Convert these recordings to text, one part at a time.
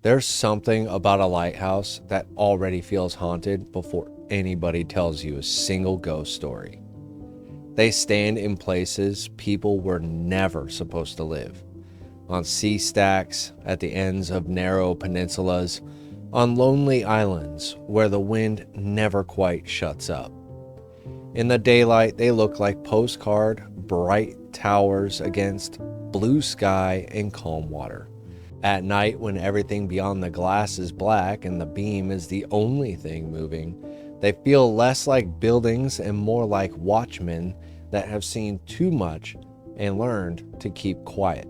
There's something about a lighthouse that already feels haunted before anybody tells you a single ghost story. They stand in places people were never supposed to live. On sea stacks, at the ends of narrow peninsulas, on lonely islands where the wind never quite shuts up. In the daylight, they look like postcard, bright towers against blue sky and calm water. At night, when everything beyond the glass is black and the beam is the only thing moving, they feel less like buildings and more like watchmen that have seen too much and learned to keep quiet.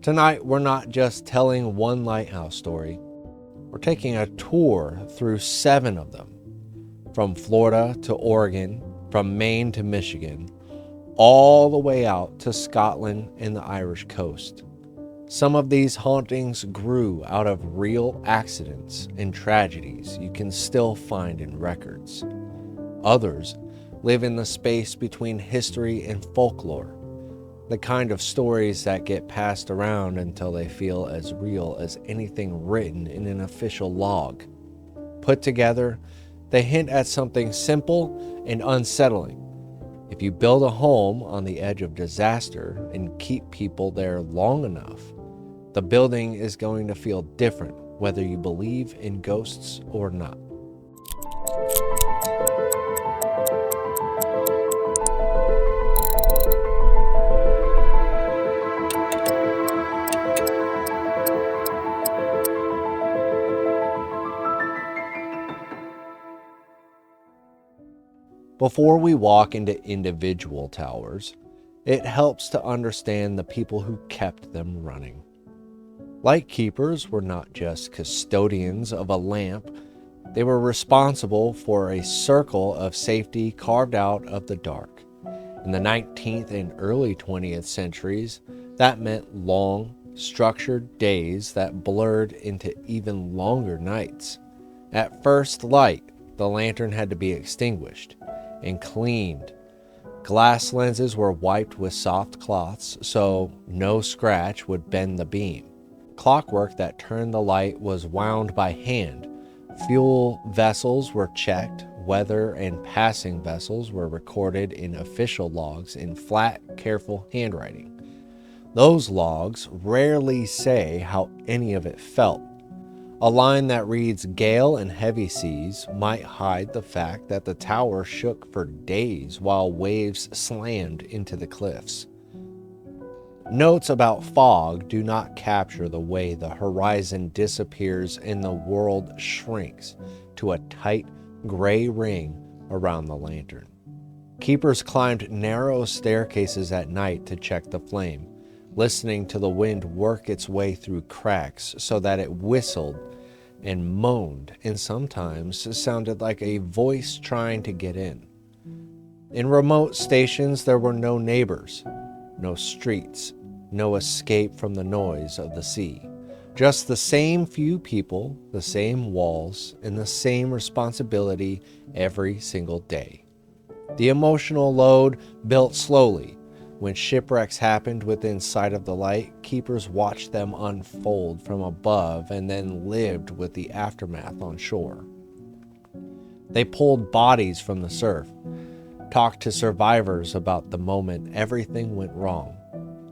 Tonight, we're not just telling one lighthouse story. We're taking a tour through 7 of them, from Florida to Oregon, from Maine to Michigan, all the way out to Scotland and the Irish coast. Some of these hauntings grew out of real accidents and tragedies you can still find in records. Others live in the space between history and folklore, the kind of stories that get passed around until they feel as real as anything written in an official log. Put together, they hint at something simple and unsettling. If you build a home on the edge of disaster and keep people there long enough, the building is going to feel different whether you believe in ghosts or not. Before we walk into individual towers, it helps to understand the people who kept them running. Lightkeepers were not just custodians of a lamp, they were responsible for a circle of safety carved out of the dark. In the 19th and early 20th centuries, that meant long, structured days that blurred into even longer nights. At first light, the lantern had to be extinguished and cleaned. Glass lenses were wiped with soft cloths so no scratch would bend the beam. Clockwork that turned the light was wound by hand. Fuel vessels were checked. Weather and passing vessels were recorded in official logs in flat, careful handwriting. Those logs rarely say how any of it felt. A line that reads "gale and heavy seas" might hide the fact that the tower shook for days while waves slammed into the cliffs. Notes about fog do not capture the way the horizon disappears and the world shrinks to a tight gray ring around the lantern. Keepers climbed narrow staircases at night to check the flame, listening to the wind work its way through cracks so that it whistled and moaned and sometimes sounded like a voice trying to get in. In remote stations, there were no neighbors, no streets, no escape from the noise of the sea. Just the same few people, the same walls, and the same responsibility every single day. The emotional load built slowly. When shipwrecks happened within sight of the light, keepers watched them unfold from above and then lived with the aftermath on shore. They pulled bodies from the surf, talked to survivors about the moment everything went wrong,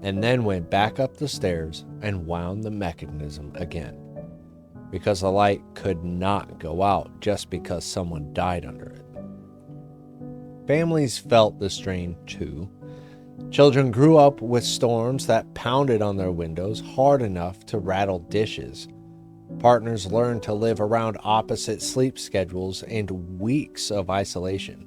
and then went back up the stairs and wound the mechanism again. Because the light could not go out just because someone died under it. Families felt the strain too. Children grew up with storms that pounded on their windows hard enough to rattle dishes. Partners learned to live around opposite sleep schedules and weeks of isolation.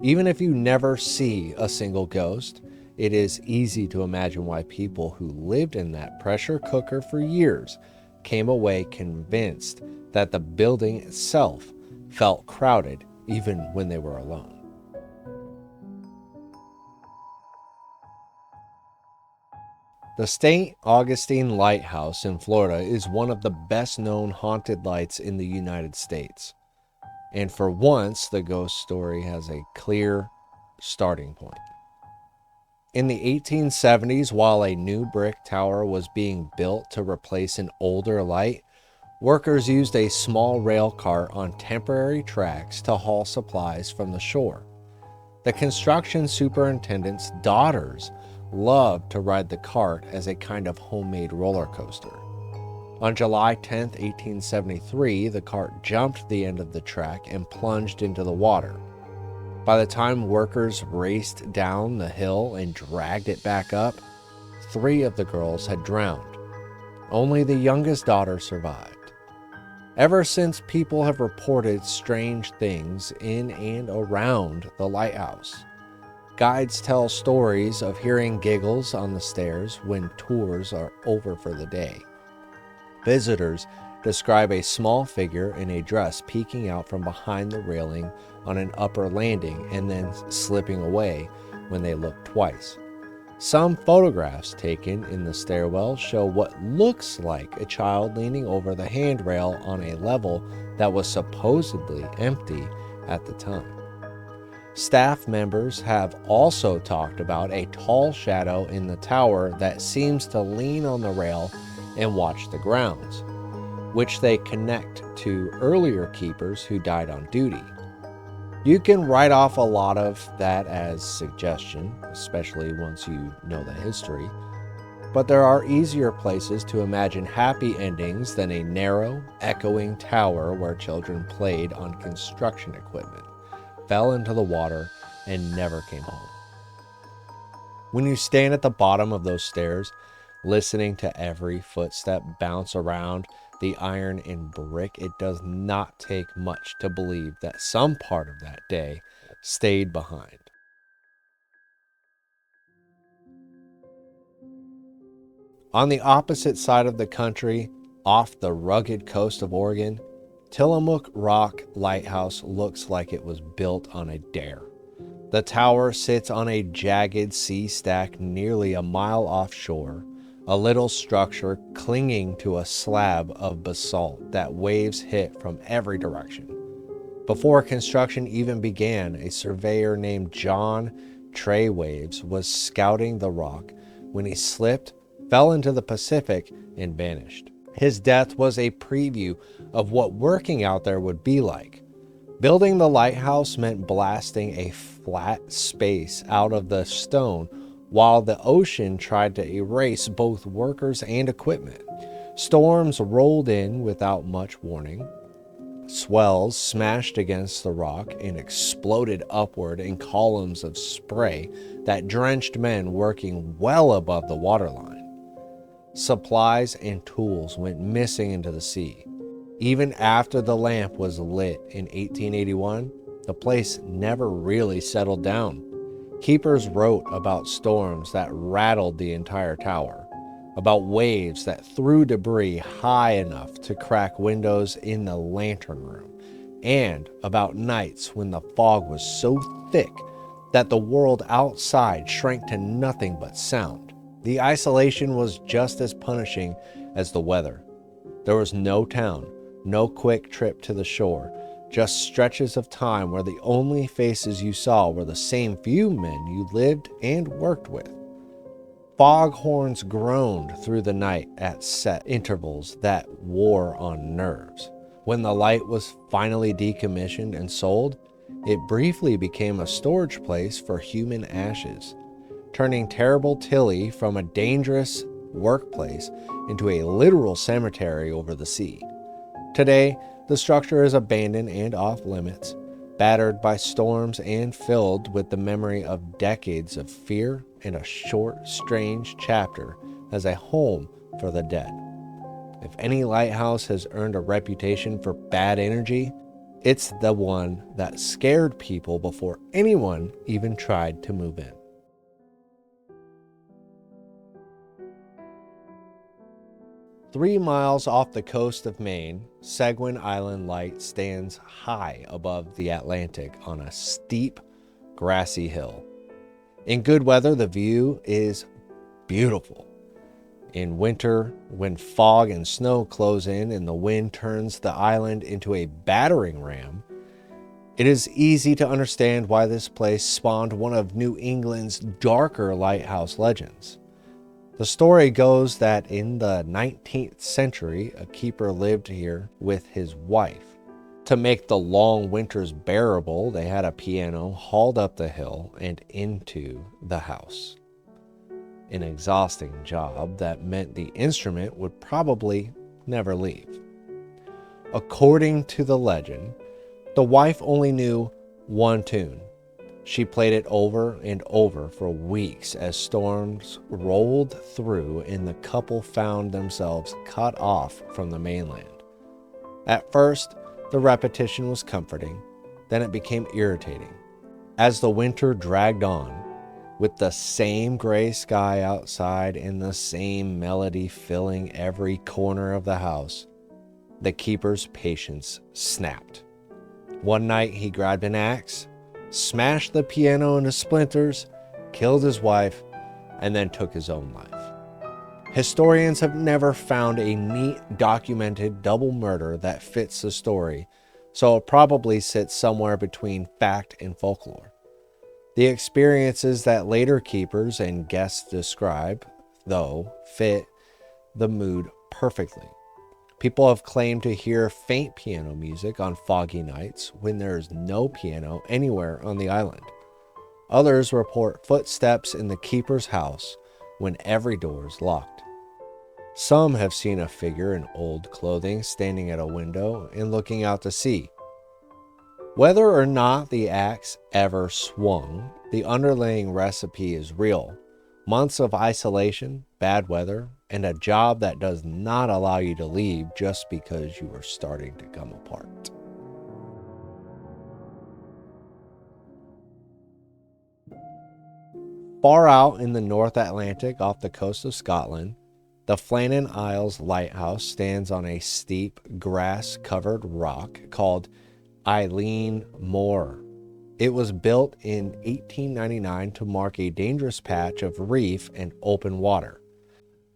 Even if you never see a single ghost, it is easy to imagine why people who lived in that pressure cooker for years came away convinced that the building itself felt crowded even when they were alone. The St. Augustine Lighthouse in Florida is one of the best-known haunted lights in the United States. And for once, the ghost story has a clear starting point. In the 1870s, while a new brick tower was being built to replace an older light, Workers used a small rail cart on temporary tracks to haul supplies from the shore. The construction superintendent's daughters loved to ride the cart as a kind of homemade roller coaster. On July 10, 1873, the cart jumped the end of the track and plunged into the water. By the time workers raced down the hill and dragged it back up, 3 of the girls had drowned. Only the youngest daughter survived. Ever since, people have reported strange things in and around the lighthouse. Guides tell stories of hearing giggles on the stairs when tours are over for the day. Visitors describe a small figure in a dress peeking out from behind the railing on an upper landing and then slipping away when they look twice. Some photographs taken in the stairwell show what looks like a child leaning over the handrail on a level that was supposedly empty at the time. Staff members have also talked about a tall shadow in the tower that seems to lean on the rail and watch the grounds, which they connect to earlier keepers who died on duty. You can write off a lot of that as suggestion, especially once you know the history, but there are easier places to imagine happy endings than a narrow, echoing tower where children played on construction equipment, fell into the water, and never came home. When you stand at the bottom of those stairs, listening to every footstep bounce around the iron and brick, it does not take much to believe that some part of that day stayed behind. On the opposite side of the country, off the rugged coast of Oregon, Tillamook Rock Lighthouse looks like it was built on a dare. The tower sits on a jagged sea stack nearly a mile offshore, a little structure clinging to a slab of basalt that waves hit from every direction. Before construction even began, a surveyor named John Traywaves was scouting the rock when he slipped, fell into the Pacific, and vanished. His death was a preview of what working out there would be like. Building the lighthouse meant blasting a flat space out of the stone while the ocean tried to erase both workers and equipment. Storms rolled in without much warning. Swells smashed against the rock and exploded upward in columns of spray that drenched men working well above the waterline. Supplies and tools went missing into the sea. Even after the lamp was lit in 1881, the place never really settled down. Keepers wrote about storms that rattled the entire tower, about waves that threw debris high enough to crack windows in the lantern room, and about nights when the fog was so thick that the world outside shrank to nothing but sound. The isolation was just as punishing as the weather. There was no town, no quick trip to the shore, just stretches of time where the only faces you saw were the same few men you lived and worked with. Foghorns groaned through the night at set intervals that wore on nerves. When the light was finally decommissioned and sold, it briefly became a storage place for human ashes, turning Terrible Tilly from a dangerous workplace into a literal cemetery over the sea. Today, the structure is abandoned and off limits, battered by storms and filled with the memory of decades of fear and a short, strange chapter as a home for the dead. If any lighthouse has earned a reputation for bad energy, it's the one that scared people before anyone even tried to move in. Three miles off the coast of Maine, Seguin Island Light stands high above the Atlantic on a steep, grassy hill. In good weather, the view is beautiful. In winter, when fog and snow close in and the wind turns the island into a battering ram, it is easy to understand why this place spawned one of New England's darker lighthouse legends. The story goes that in the 19th century, a keeper lived here with his wife. To make the long winters bearable, they had a piano hauled up the hill and into the house. An exhausting job that meant the instrument would probably never leave. According to the legend, the wife only knew one tune. She played it over and over for weeks as storms rolled through and the couple found themselves cut off from the mainland. At first, the repetition was comforting, then it became irritating. As the winter dragged on, with the same gray sky outside and the same melody filling every corner of the house, the keeper's patience snapped. One night he grabbed an axe, smashed the piano into splinters, killed his wife, and then took his own life. Historians have never found a neat, documented double murder that fits the story, so it probably sits somewhere between fact and folklore. The experiences that later keepers and guests describe, though, fit the mood perfectly. People have claimed to hear faint piano music on foggy nights when there is no piano anywhere on the island. Others report footsteps in the keeper's house when every door is locked. Some have seen a figure in old clothing standing at a window and looking out to sea. Whether or not the axe ever swung, the underlying recipe is real. Months of isolation, bad weather, and a job that does not allow you to leave just because you are starting to come apart. Far out in the North Atlantic off the coast of Scotland, the Flannan Isles Lighthouse stands on a steep, grass-covered rock called Eilean Moor. It was built in 1899 to mark a dangerous patch of reef and open water.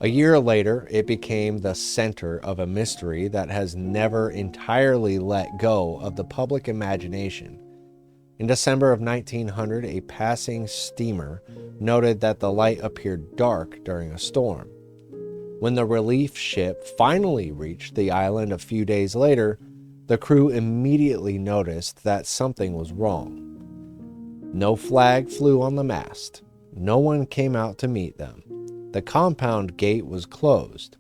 A year later, it became the center of a mystery that has never entirely let go of the public imagination. In December of 1900, a passing steamer noted that the light appeared dark during a storm. When the relief ship finally reached the island a few days later, the crew immediately noticed that something was wrong. No flag flew on the mast. No one came out to meet them. The compound gate was closed.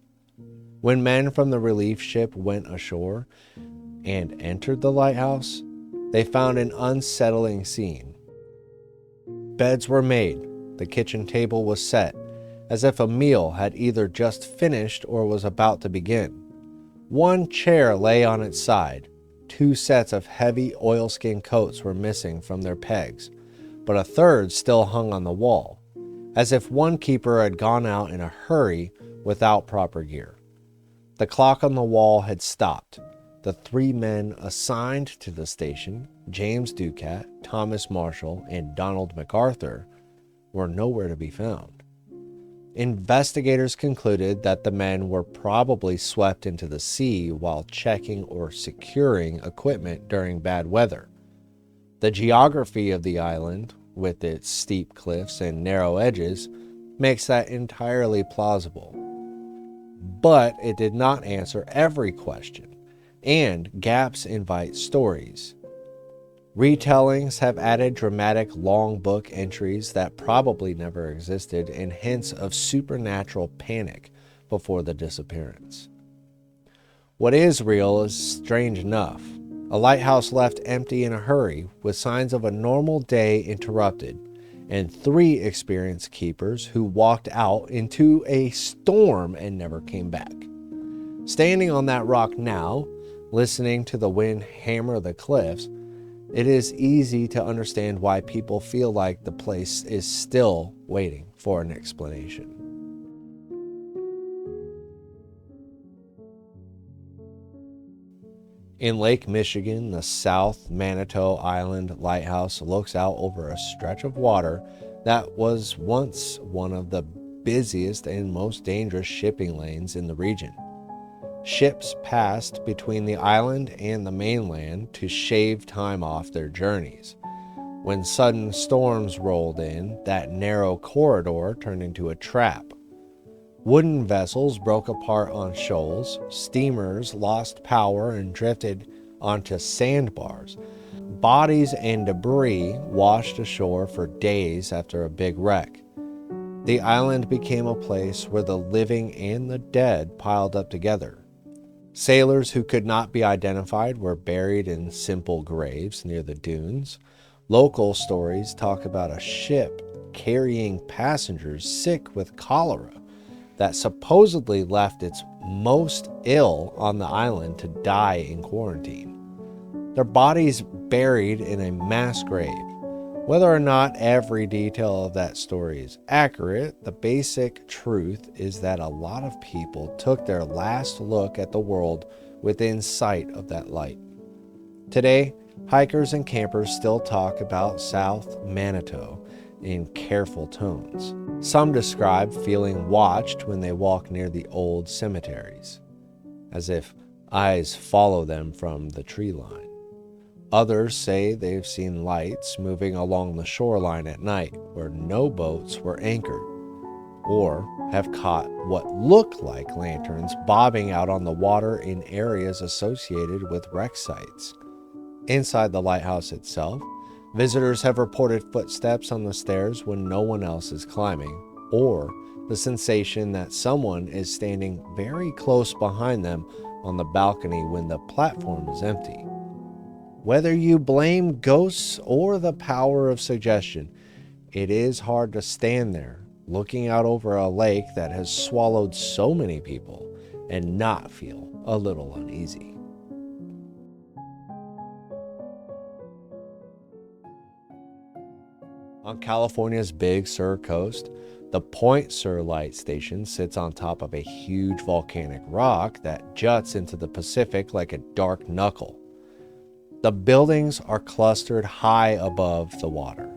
When men from the relief ship went ashore and entered the lighthouse, they found an unsettling scene. Beds were made. The kitchen table was set, as if a meal had either just finished or was about to begin. One chair lay on its side. 2 sets of heavy oilskin coats were missing from their pegs, but a third still hung on the wall, as if one keeper had gone out in a hurry without proper gear. The clock on the wall had stopped. The 3 men assigned to the station, James Ducat, Thomas Marshall, and Donald MacArthur, were nowhere to be found. Investigators concluded that the men were probably swept into the sea while checking or securing equipment during bad weather. The geography of the island, with its steep cliffs and narrow edges, makes that entirely plausible. But it did not answer every question, and gaps invite stories. Retellings have added dramatic long book entries that probably never existed and hints of supernatural panic before the disappearance. What is real is strange enough. A lighthouse left empty in a hurry with signs of a normal day interrupted, and 3 experienced keepers who walked out into a storm and never came back. Standing on that rock now, listening to the wind hammer the cliffs, it is easy to understand why people feel like the place is still waiting for an explanation. In Lake Michigan, the South Manitou Island Lighthouse looks out over a stretch of water that was once one of the busiest and most dangerous shipping lanes in the region. Ships passed between the island and the mainland to shave time off their journeys. When sudden storms rolled in, that narrow corridor turned into a trap. Wooden vessels broke apart on shoals, steamers lost power and drifted onto sandbars. Bodies and debris washed ashore for days after a big wreck. The island became a place where the living and the dead piled up together. Sailors who could not be identified were buried in simple graves near the dunes. Local stories talk about a ship carrying passengers sick with cholera that supposedly left its most ill on the island to die in quarantine. Their bodies buried in a mass grave. Whether or not every detail of that story is accurate, the basic truth is that a lot of people took their last look at the world within sight of that light. Today, hikers and campers still talk about South Manitou in careful tones. Some describe feeling watched when they walk near the old cemeteries, as if eyes follow them from the tree line. Others say they've seen lights moving along the shoreline at night where no boats were anchored, or have caught what look like lanterns bobbing out on the water in areas associated with wreck sites. Inside the lighthouse itself, visitors have reported footsteps on the stairs when no one else is climbing, or the sensation that someone is standing very close behind them on the balcony when the platform is empty. Whether you blame ghosts or the power of suggestion, it is hard to stand there looking out over a lake that has swallowed so many people and not feel a little uneasy. On California's Big Sur coast, the Point Sur Light Station sits on top of a huge volcanic rock that juts into the Pacific like a dark knuckle. The buildings are clustered high above the water,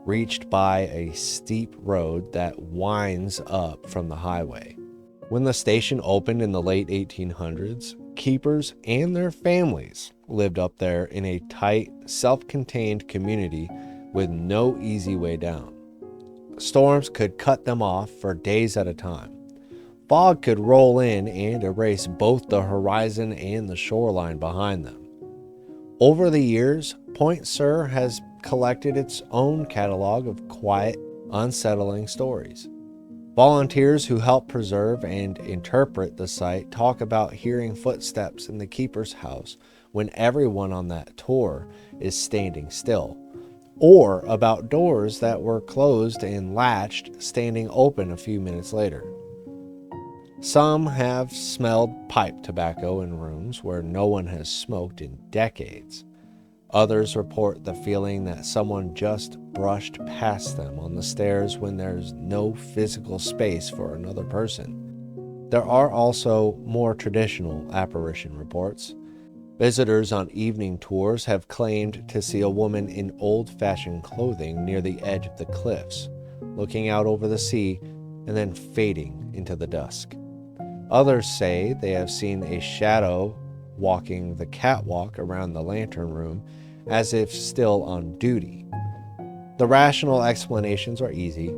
reached by a steep road that winds up from the highway. When the station opened in the late 1800s, keepers and their families lived up there in a tight, self-contained community with no easy way down. Storms could cut them off for days at a time. Fog could roll in and erase both the horizon and the shoreline behind them. Over the years, Point Sur has collected its own catalog of quiet, unsettling stories. Volunteers who help preserve and interpret the site talk about hearing footsteps in the keeper's house when everyone on that tour is standing still, or about doors that were closed and latched standing open a few minutes later. Some have smelled pipe tobacco in rooms where no one has smoked in decades. Others report the feeling that someone just brushed past them on the stairs when there's no physical space for another person. There are also more traditional apparition reports. Visitors on evening tours have claimed to see a woman in old-fashioned clothing near the edge of the cliffs, looking out over the sea and then fading into the dusk. Others say they have seen a shadow walking the catwalk around the lantern room as if still on duty. The rational explanations are easy: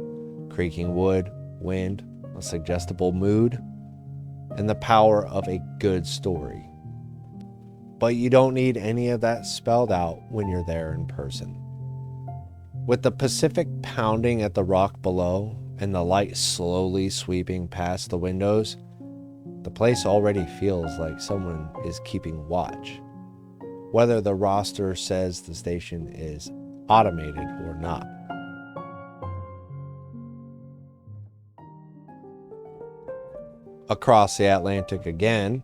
creaking wood, wind, a suggestible mood, and the power of a good story. But you don't need any of that spelled out when you're there in person. With the Pacific pounding at the rock below and the light slowly sweeping past the windows, the place already feels like someone is keeping watch, whether the roster says the station is automated or not. Across the Atlantic again,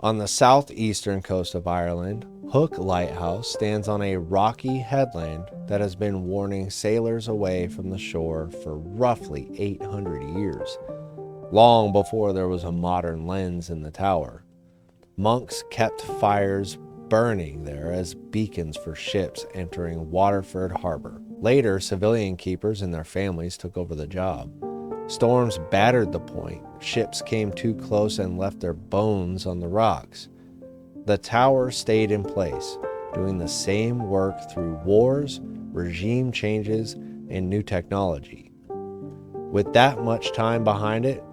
on the southeastern coast of Ireland, Hook Lighthouse stands on a rocky headland that has been warning sailors away from the shore for roughly 800 years, long before there was a modern lens in the tower. Monks kept fires burning there as beacons for ships entering Waterford Harbor. Later, civilian keepers and their families took over the job. Storms battered the point. Ships came too close and left their bones on the rocks. The tower stayed in place, doing the same work through wars, regime changes, and new technology. With that much time behind it,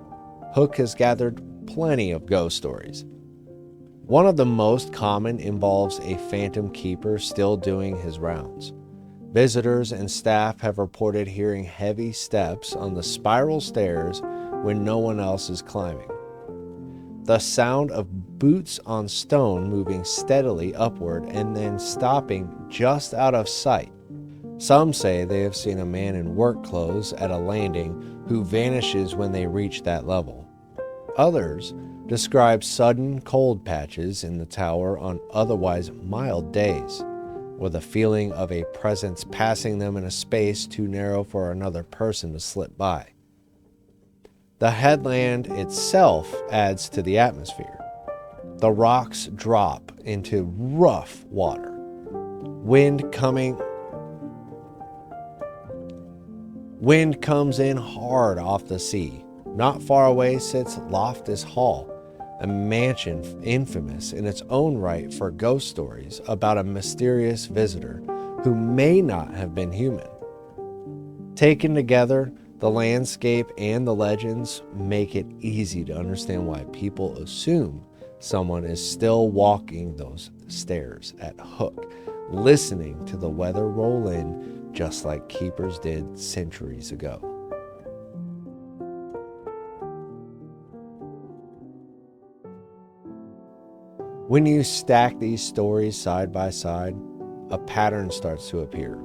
Hook has gathered plenty of ghost stories. One of the most common involves a phantom keeper still doing his rounds. Visitors and staff have reported hearing heavy steps on the spiral stairs when no one else is climbing. The sound of boots on stone moving steadily upward and then stopping just out of sight. Some say they have seen a man in work clothes at a landing who vanishes when they reach that level. Others describe sudden cold patches in the tower on otherwise mild days, with a feeling of a presence passing them in a space too narrow for another person to slip by. The headland itself adds to the atmosphere. The rocks drop into rough water. Wind comes in hard off the sea. Not far away sits Loftus Hall, a mansion infamous in its own right for ghost stories about a mysterious visitor who may not have been human. Taken together, the landscape and the legends make it easy to understand why people assume someone is still walking those stairs at Hook, listening to the weather roll in just like keepers did centuries ago. When you stack these stories side by side, a pattern starts to appear.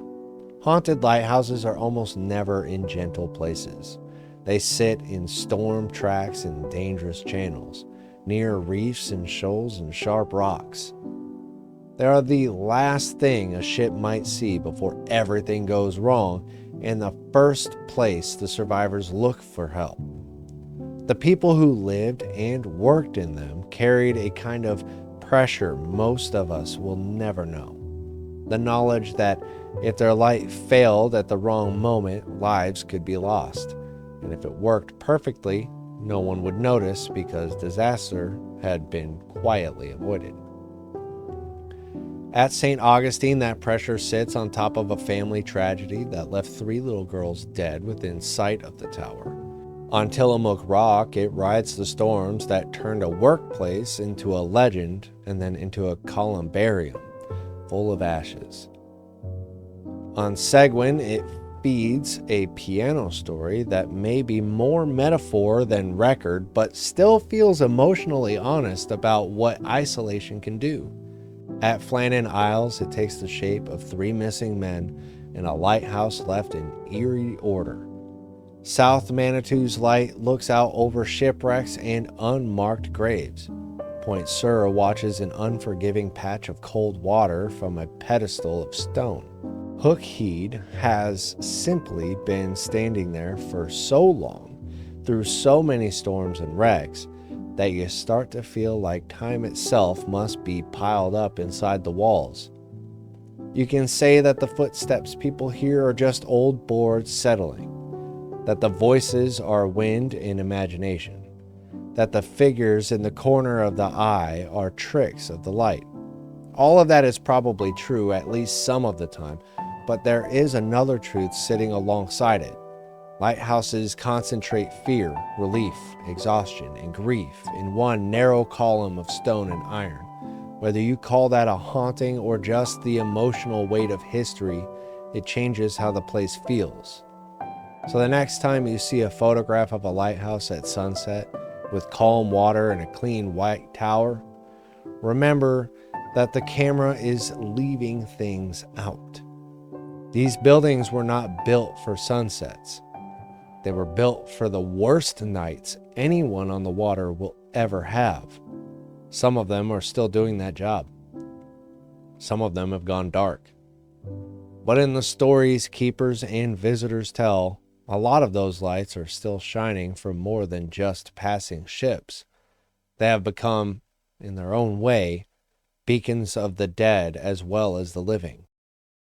Haunted lighthouses are almost never in gentle places. They sit in storm tracks and dangerous channels, near reefs and shoals and sharp rocks. They are the last thing a ship might see before everything goes wrong, and the first place the survivors look for help. The people who lived and worked in them carried a kind of pressure most of us will never know. The knowledge that if their light failed at the wrong moment, lives could be lost. And if it worked perfectly, no one would notice because disaster had been quietly avoided. At St. Augustine, that pressure sits on top of a family tragedy that left 3 little girls dead within sight of the tower. On Tillamook Rock, it rides the storms that turned a workplace into a legend and then into a columbarium full of ashes. On Seguin, it feeds a piano story that may be more metaphor than record, but still feels emotionally honest about what isolation can do. At Flannan Isles, it takes the shape of 3 missing men and a lighthouse left in eerie order. South Manitou's light looks out over shipwrecks and unmarked graves. Point Sur watches an unforgiving patch of cold water from a pedestal of stone. Hook Head has simply been standing there for so long, through so many storms and wrecks, that you start to feel like time itself must be piled up inside the walls. You can say that the footsteps people hear are just old boards settling, that the voices are wind and imagination, that the figures in the corner of the eye are tricks of the light. All of that is probably true at least some of the time, but there is another truth sitting alongside it. Lighthouses concentrate fear, relief, exhaustion, and grief in one narrow column of stone and iron. Whether you call that a haunting or just the emotional weight of history, it changes how the place feels. So the next time you see a photograph of a lighthouse at sunset with calm water and a clean white tower, remember that the camera is leaving things out. These buildings were not built for sunsets. They were built for the worst nights anyone on the water will ever have. Some of them are still doing that job. Some of them have gone dark. But in the stories keepers and visitors tell, a lot of those lights are still shining for more than just passing ships. They have become, in their own way, beacons of the dead as well as the living.